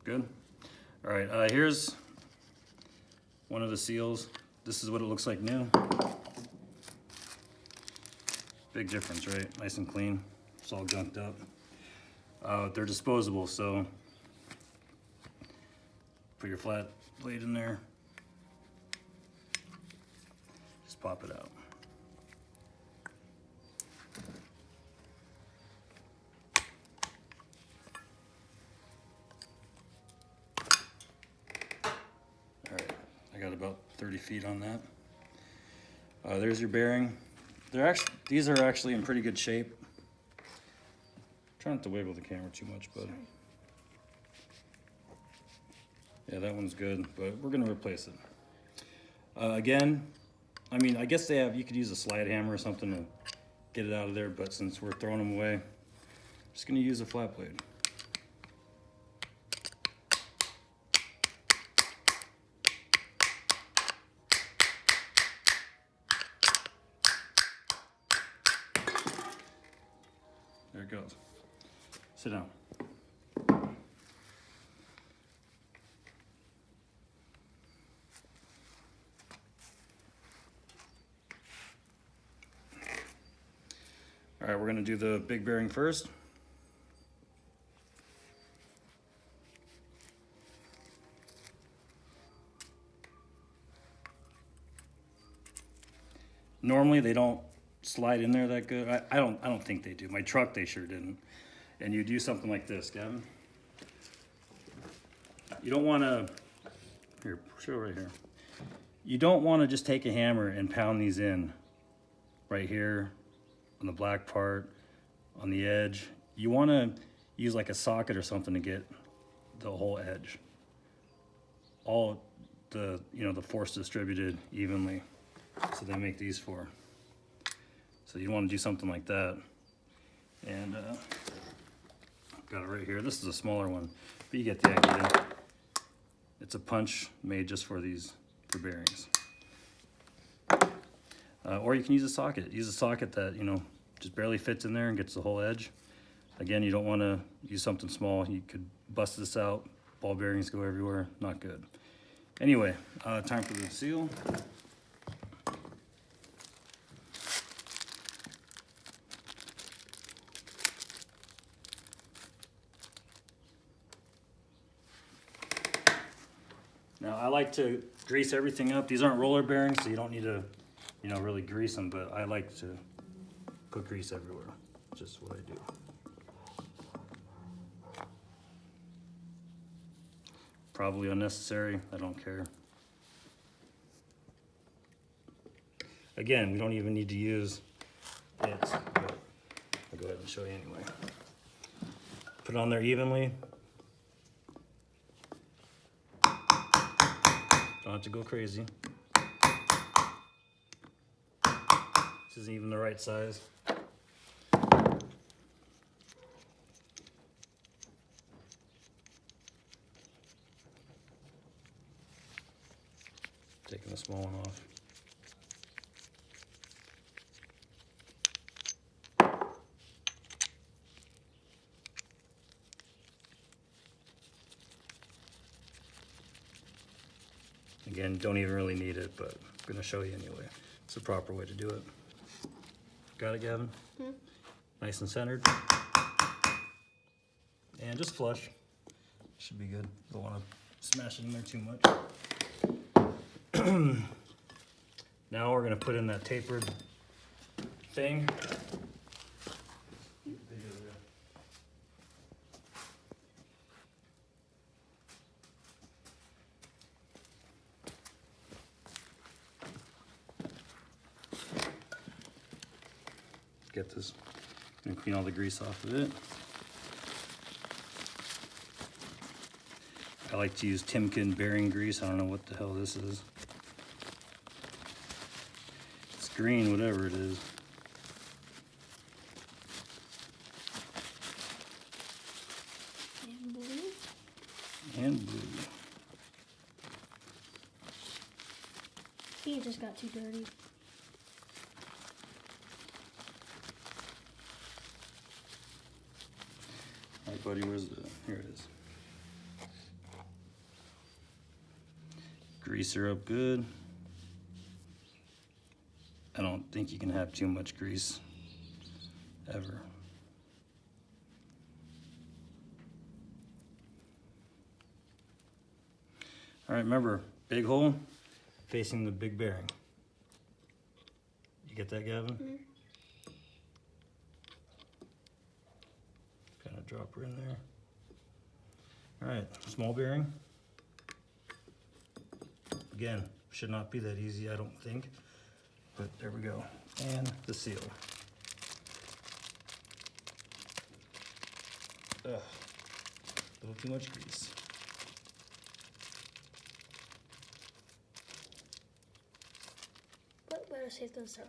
Good? All right, here's one of the seals. This is what it looks like new. Big difference, right? Nice and clean. It's all gunked up. They're disposable, so put your flat blade in there. Just pop it out. All right, I got about 30 feet on that. There's your bearing. These are actually in pretty good shape. Try not to wiggle the camera too much, but yeah, that one's good, but we're gonna replace it. Again, I mean, I guess you could use a slide hammer or something to get it out of there, but since we're throwing them away, I'm just gonna use a flat blade. There it goes. Sit down. All right, we're gonna do the big bearing first. Normally they don't slide in there that good. I don't think they do. My truck, they sure didn't. And you do something like this, Gavin. You don't want to, here, show right here. You don't want to just take a hammer and pound these in right here on the black part, on the edge. You want to use like a socket or something to get the whole edge. All the, the force distributed evenly. So they make these for. So you want to do something like that. And got it right here. This is a smaller one, but you get the idea. It's a punch made just for bearings. Or you can use a socket. Use a socket that, just barely fits in there and gets the whole edge. Again, you don't want to use something small. You could bust this out. Ball bearings go everywhere. Not good. Anyway, time for the seal. Now I like to grease everything up. These aren't roller bearings, so you don't need to, really grease them, but I like to put grease everywhere. Just what I do. Probably unnecessary, I don't care. Again, we don't even need to use it, but I'll go ahead and show you anyway. Put it on there evenly. Don't have to go crazy. This isn't even the right size. Taking the small one off. Again, don't even really need it, but I'm gonna show you anyway. It's the proper way to do it. Got it, Gavin? Mm-hmm. Nice and centered. And just flush. Should be good. Don't want to smash it in there too much. Now we're gonna put in that tapered thing. Get this and clean all the grease off of it. I like to use Timken bearing grease. I don't know what the hell this is. It's green, whatever it is. And blue. And blue. I think it just got too dirty. All right, buddy, where's here it is. grease her up good. I don't think you can have too much grease, ever. All right, remember, big hole facing the big bearing. You get that, Gavin? Mm-hmm. Kind of drop her in there. All right, small bearing. Again, should not be that easy, I don't think, but there we go. And the seal. Ugh, a little too much grease. But better safe than sorry.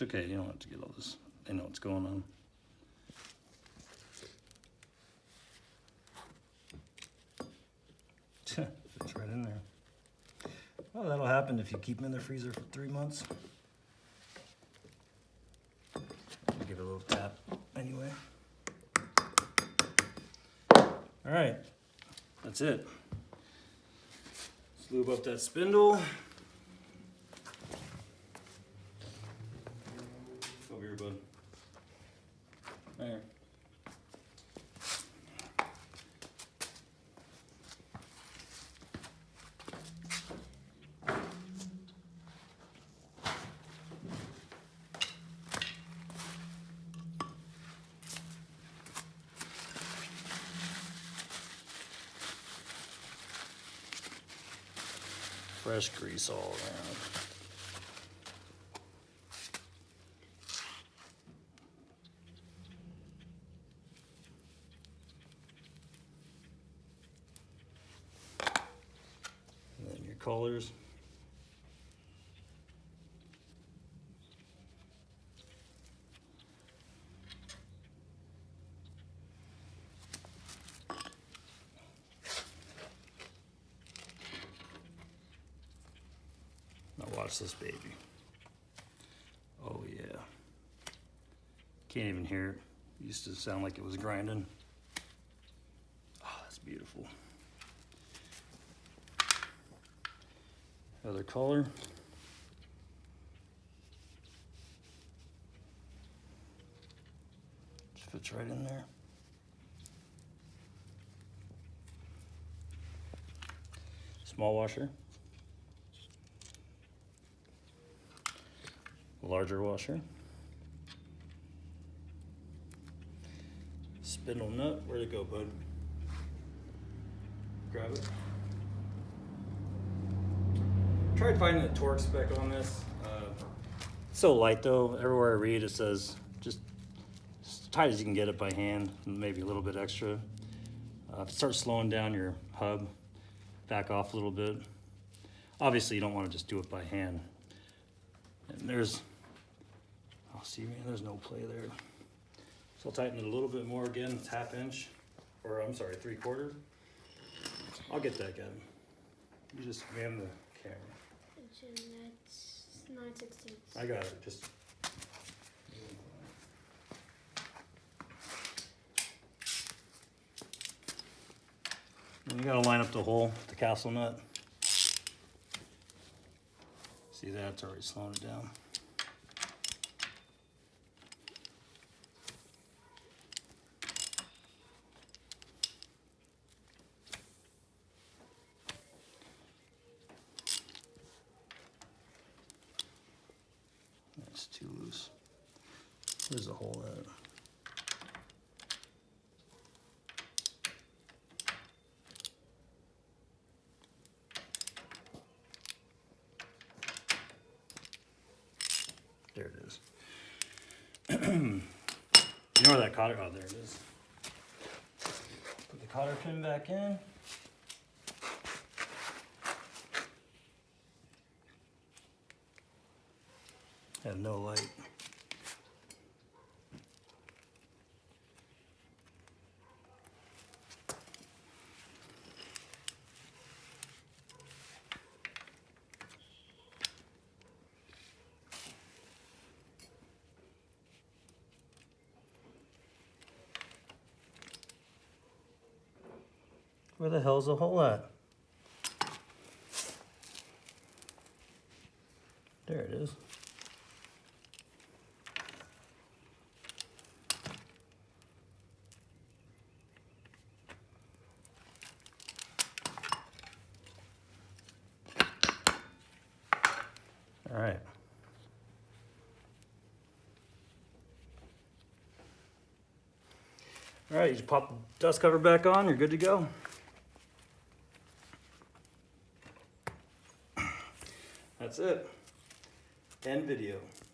It's okay, you don't have to get all this. They know what's going on. Fits right in there. Well, that'll happen if you keep them in the freezer for 3 months. I'll give it a little tap anyway. All right, that's it. Let's lube up that spindle. Over here, bud. Right here. Fresh grease all around. And then your collars. Now watch this baby. Oh yeah. Can't even hear it. It used to sound like it was grinding. Oh, that's beautiful. Other color. Just fits right in there. Small washer. Larger washer. Spindle nut, where'd it go, bud? Grab it. Tried finding the torque spec on this. It's so light though. Everywhere I read it says just as tight as you can get it by hand, maybe a little bit extra. If it starts slowing down your hub, back off a little bit. Obviously you don't want to just do it by hand. And there's, oh see man, there's no play there. So I'll tighten it a little bit more again, it's 1/2 inch, or I'm sorry, 3/4. I'll get that, Gavin. You just ram the camera. That's 9/16. I got it, just. And you gotta line up the hole, the castle nut. See that, it's already slowing it down. That's too loose. There's a hole in it. There it is. You know where that cotter, oh there it is. Put the cotter pin back in. Have no light. Where the hell's the hole at? There it is. All right. All right, you just pop the dust cover back on, you're good to go. That's it. End video.